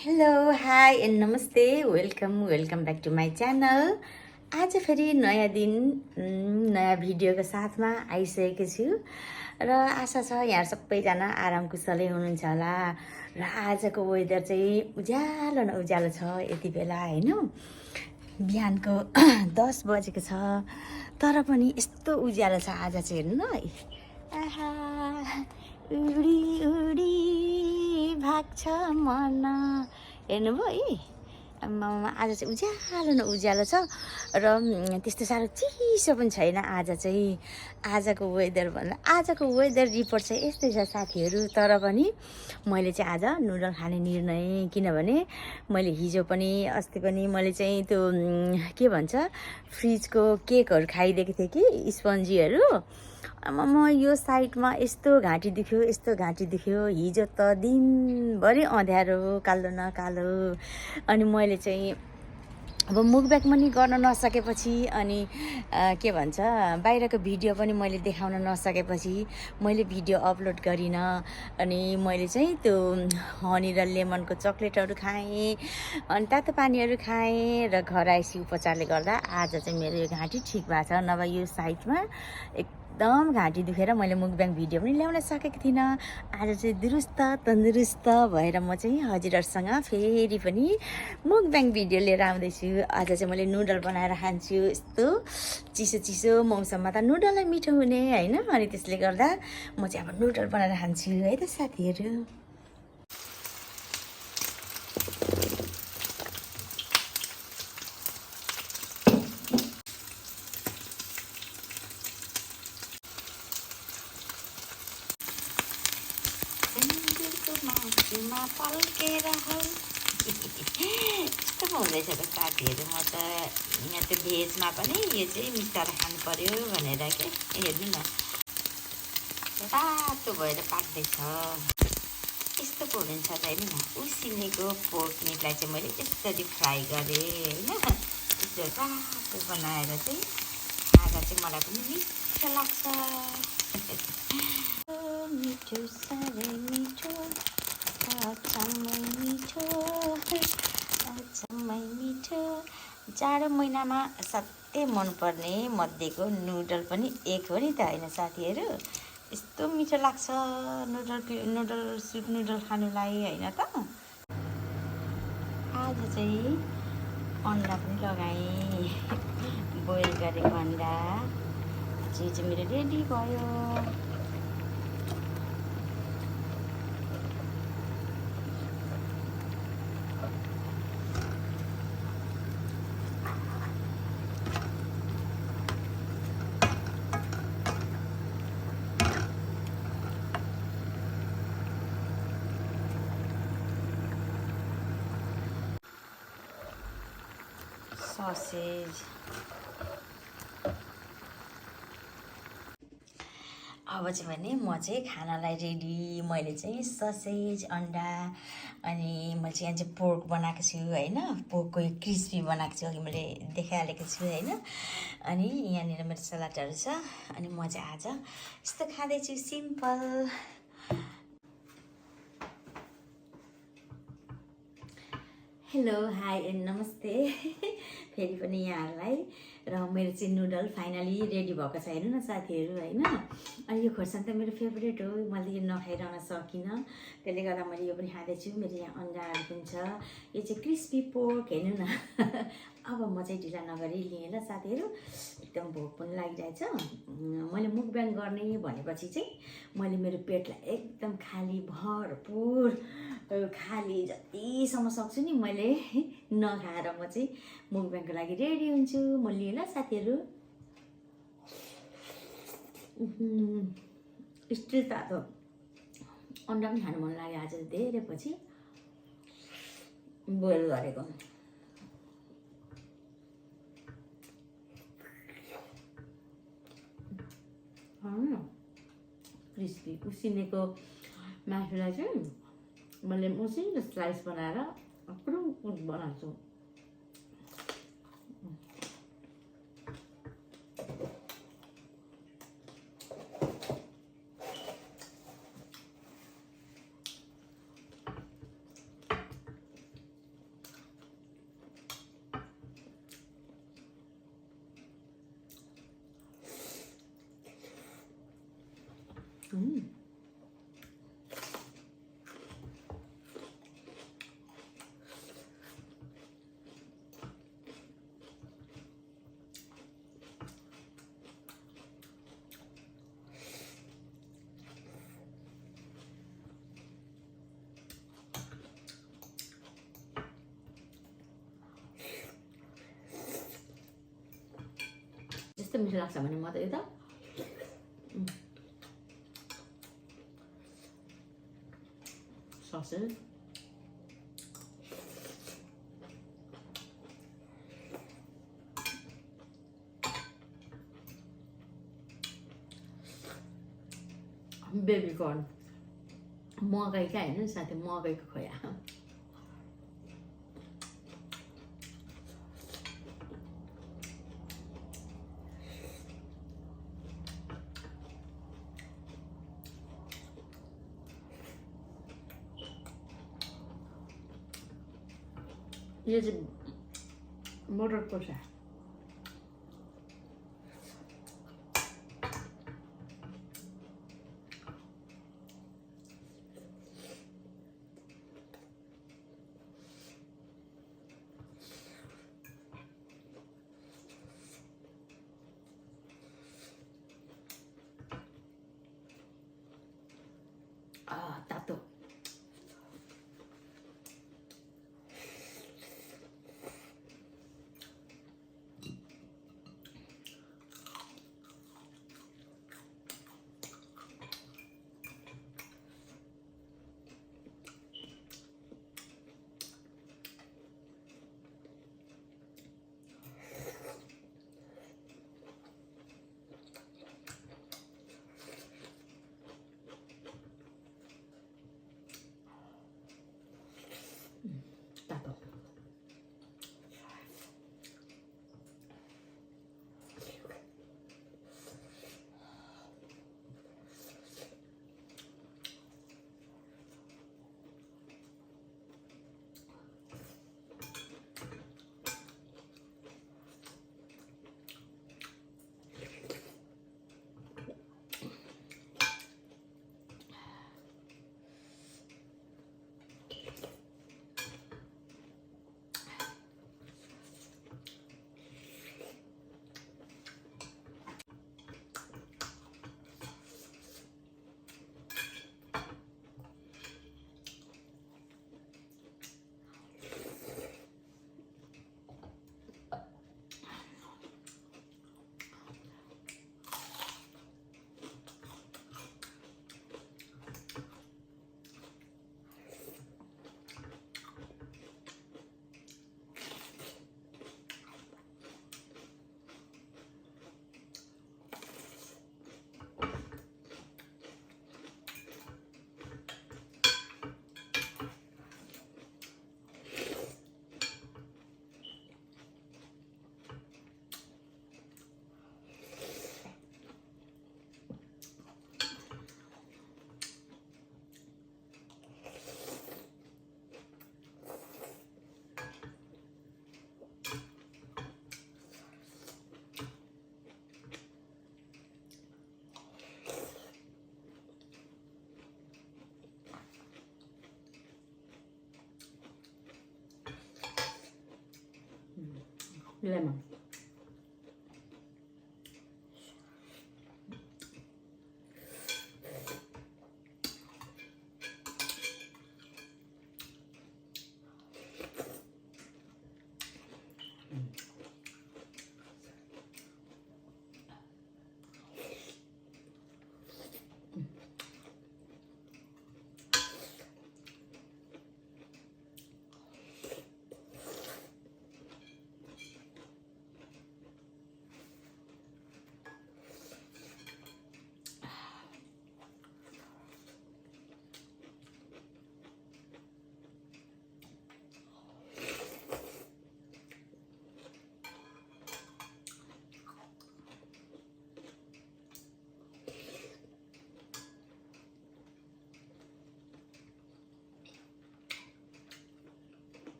Hello hi and नमस्ते welcome back to my channel. आज फेरि नयाँ दिन नयाँ भिडियोको साथमा आइसकेको छु र आशा छ यहाँ सबैजना आराम कुशलै हुनुहुन्छ होला। र आजको वेदर चाहिँ उज्यालो न उज्यालो छ यति बेला होइन, बिहानको 10 बजेको छ तर पनि यस्तो उज्यालो छ आज चाहिँ। हेर्नु न है, आहा उडी उडी भाग्छ मन, हेर्नुभयो है। आम्मामा आज चाहिँ उज्यालो न उज्यालो छ र त्यस्तो साह्रो चिसो पनि छैन आज चाहिँ। आजको वेदर रिपोर्ट चाहिँ यस्तै छ साथीहरू। तर पनि मैले चाहिँ आज नुडल खाने निर्णय, किनभने मैले हिजो पनि अस्ति पनि मैले चाहिँ त्यो के भन्छ फ्रिजको केकहरू खाइदिएको थिएँ कि स्पन्जीहरू। म यो साइडमा यस्तो घाँटी दुख्यो हिजो त दिनभरि अँध्यारो कालो न कालो। अनि मैले चाहिँ अब मुखब्याग पनि गर्न नसकेपछि अनि के भन्छ बाहिरको भिडियो पनि मैले देखाउन नसकेपछि मैले भिडियो अपलोड गरिनँ। अनि मैले चाहिँ त्यो हनी र लेमनको चक्लेटहरू खाएँ अनि तातो पानीहरू खाएँ र घर आएपछि उपचारले गर्दा आज चाहिँ मेरो यो घाँटी ठिक भएको छ। नभए यो साइडमा एकदम घाँटी दुखेर मैले मुखब्याङ भिडियो पनि ल्याउन सकेको थिइनँ। आज चाहिँ दुरुस्त तन्दुरुस्त भएर म चाहिँ हजुरहरूसँग फेरि पनि मुखब्याङ भिडियो लिएर आउँदैछु। आज चाहिँ मैले नुडल बनाएर खान्छु। यस्तो चिसो मौसममा त नुडलै मिठो हुने होइन, अनि त्यसले गर्दा म चाहिँ अब नुडल बनाएर खान्छु है त साथीहरू। मासुमा पल्केर यस्तो पो हुँदैछ त साथीहरू। म त यहाँ त्यो भेजमा पनि यो चाहिँ मिसाएर खानु पर्यो भनेर के हेर्नु न रातो भएर पाक्दैछ। यस्तो पो हुन्छ त हेर्नु न। उसिनेको पोर्क मिटलाई चाहिँ मैले यसरी फ्राई गरेँ होइन, यस्तो रातो बनाएर चाहिँ खाँदा चाहिँ मलाई पनि मिठो लाग्छ। मिठो साह्रै मिठो अचम्मै मिठो। जाडो महिनामा असाध्यै मनपर्ने मध्येको नुडल पनि एक हो नि त होइन साथीहरू। यस्तो मिठो लाग्छ सुप नुडल खानुलाई होइन त। आज चाहिँ अन्डा पनि लगाएँ, बोइल गरेको अन्डा चाहिँ मेरो रेडी भयो। ससेज अब चाहिँ भने म चाहिँ खानालाई रेडी। मैले चाहिँ ससेज अन्डा अनि मैले चाहिँ यहाँ चाहिँ पोर्क बनाएको छु होइन, पोर्कको यो क्रिस्पी बनाएको छु, अघि मैले देखाइहालेको छु होइन। अनि यहाँनिर मेरो सलादहरू छ अनि म चाहिँ आज यस्तो खाँदैछु सिम्पल। हेलो हाई एन्ड नमस्ते फेरि पनि यहाँहरूलाई। र मेरो चाहिँ नुडल फाइनली रेडी भएको छ हेर्नु न साथीहरू होइन। अनि यो खोर्सानी त मेरो फेभरेट हो, मैले यो नखाइरहन सकिनँ, त्यसले गर्दा मैले यो पनि खाँदैछु। मेरो यहाँ अन्डाहरू पनि छ, यो चाहिँ क्रिस्पी पोर्क हेर्नु न। अब म चाहिँ ढिला नगरी लिएँ ल साथीहरू, एकदम भोक पनि लागिरहेछ। मैले मुखब्याङ गर्ने भनेपछि चाहिँ मैले मेरो पेटलाई एकदम खाली भरपुर खाली जतिसम्म सक्छु नि मैले नखाएर म चाहिँ मुखब्याङको लागि रेडी हुन्छु। म लिएँ ल साथीहरू। स्टिल तातो अन्डा पनि खानु मन लाग्यो आज धेरै पछि बोइल गरेको। क्रिस्पी उसिनेको मासुलाई चाहिँ मैले मसिनो स्लाइस बनाएर पुरुङ बनाउँछु। यस्तो मिठो लाग्छ भने म त यो त ससेज बेबी कर्न मकैका होइन साथै मकैको खोया यो चाहिँ मटर कोसा तातो तातो lemon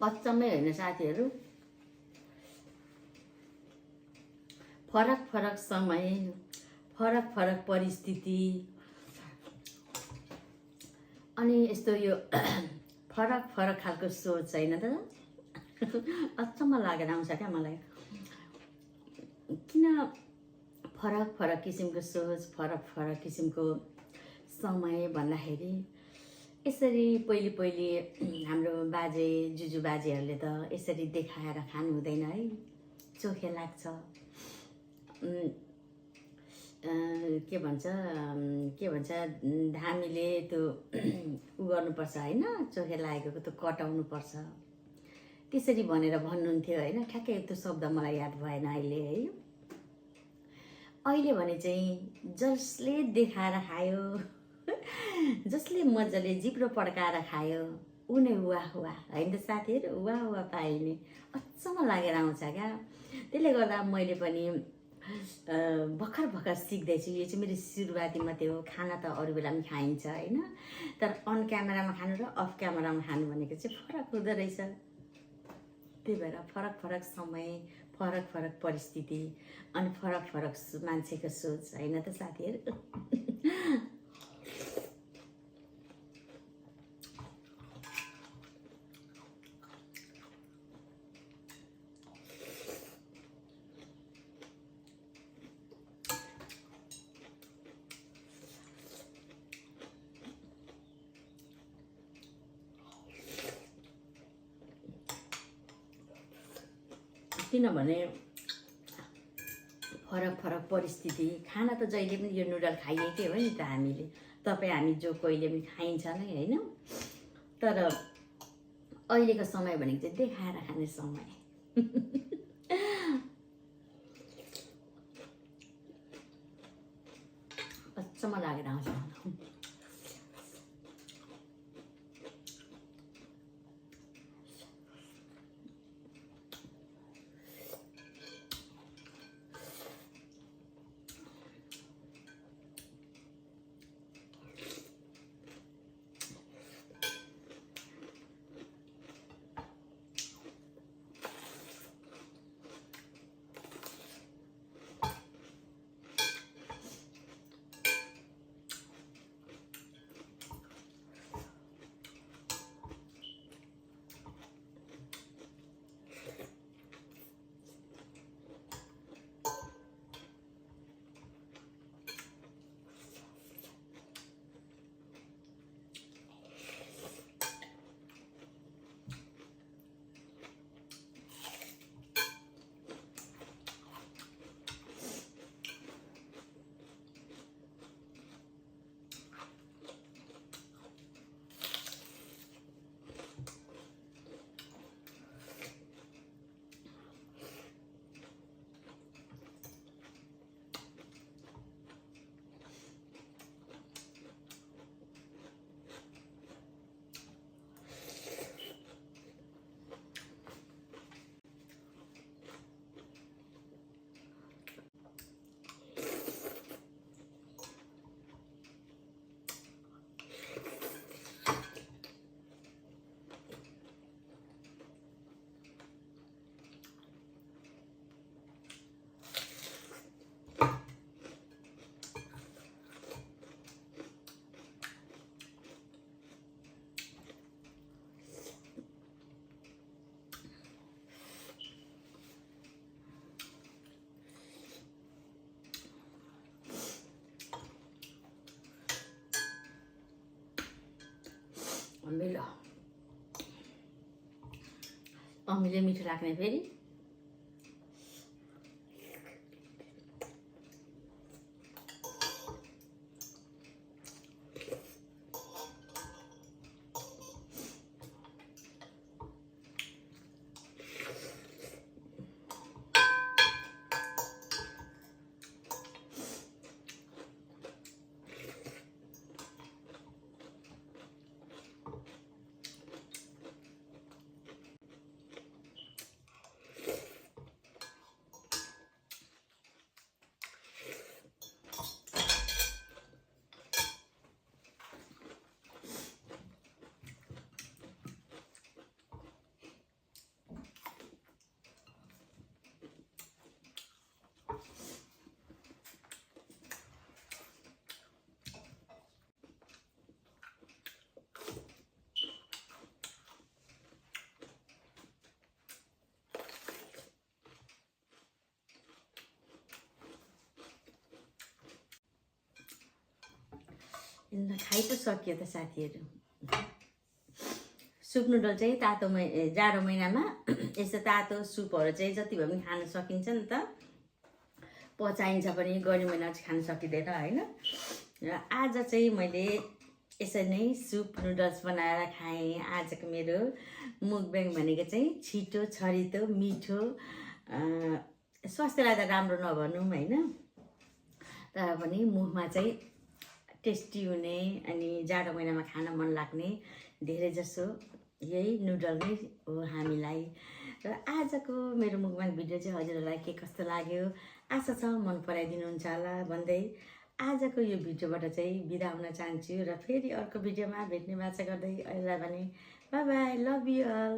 अचम्मै होइन साथीहरू, फरक फरक समय, फरक फरक परिस्थिति, अनि यस्तो यो फरक फरक खालको सोच होइन त। अचम्म लागेर आउँछ क्या मलाई, किन फरक फरक किसिमको सोच, फरक फरक किसिमको समय भन्दाखेरि यसरी पहिले हाम्रो बाजे जुजु बाजेहरूले त यसरी देखाएर खानु हुँदैन है, चोखे लाग्छ। के भन्छ धामीले त्यो उ गर्नुपर्छ होइन, चोखे लागेको त्यो कटाउनुपर्छ, त्यसरी भनेर भन्नुहुन्थ्यो होइन। ठ्याक्कै त्यो शब्द मलाई याद भएन अहिले है। अहिले भने चाहिँ जसले देखाएर खायो, जसले मजाले जिब्रो पड्काएर खायो ऊ नै वाह वाह होइन त साथीहरू, वाह वाह पाइने अचम्म लागेर आउँछ क्या। त्यसले गर्दा मैले पनि भर्खर सिक्दैछु। यो चाहिँ मेरो सुरुवाती मात्रै हो। खाना त अरू बेला पनि खाइन्छ होइन, तर अन क्यामेरामा खानु र अफ क्यामेरामा खानु भनेको चाहिँ फरक हुँदो रहेछ। त्यही भएर फरक फरक समय, फरक फरक परिस्थिति, अनि फरक फरक मान्छेको सोच होइन त साथीहरू। किनभने फरक फरक परिस्थिति, खाना त जहिले पनि यो नुडल खाइएकै हो नि त हामीले, तपाईँ हामी जो कहिले पनि खाइन्छ नै होइन। तर अहिलेको समय भनेको चाहिँ देखाएर खाने समय। अचम्म लागेर आउँछ। अमिलो मिठो लाग्ने फेरि। खाइ पो सकियो त साथीहरू। सुप नुडल चाहिँ तातो जाडो महिनामा यस्तो तातो सुपहरू चाहिँ जति भए पनि खान सकिन्छ नि त, पचाइन्छ पनि। गर्मी महिना चाहिँ खान सकिँदैन होइन। र आज चाहिँ मैले यसरी नै सुप नुडल्स बनाएर खाएँ। आजको मेरो मुकब्याङ भनेको चाहिँ छिटो छरितो मिठो, स्वास्थ्यलाई त राम्रो नभनौँ होइन, तर पनि मुखमा चाहिँ टेस्टी हुने अनि जाडो महिनामा खान मन लाग्ने धेरै जसो यही नुडल नै हो हामीलाई। र आजको मेरो मुकब्याङ भिडियो चाहिँ हजुरहरूलाई के कस्तो लाग्यो, आशा छ मन पराइदिनुहुन्छ होला भन्दै आजको यो भिडियोबाट चाहिँ बिदा हुन चाहन्छु। र फेरि अर्को भिडियोमा भेट्ने बाचा गर्दै अहिले भने bye bye, love you all.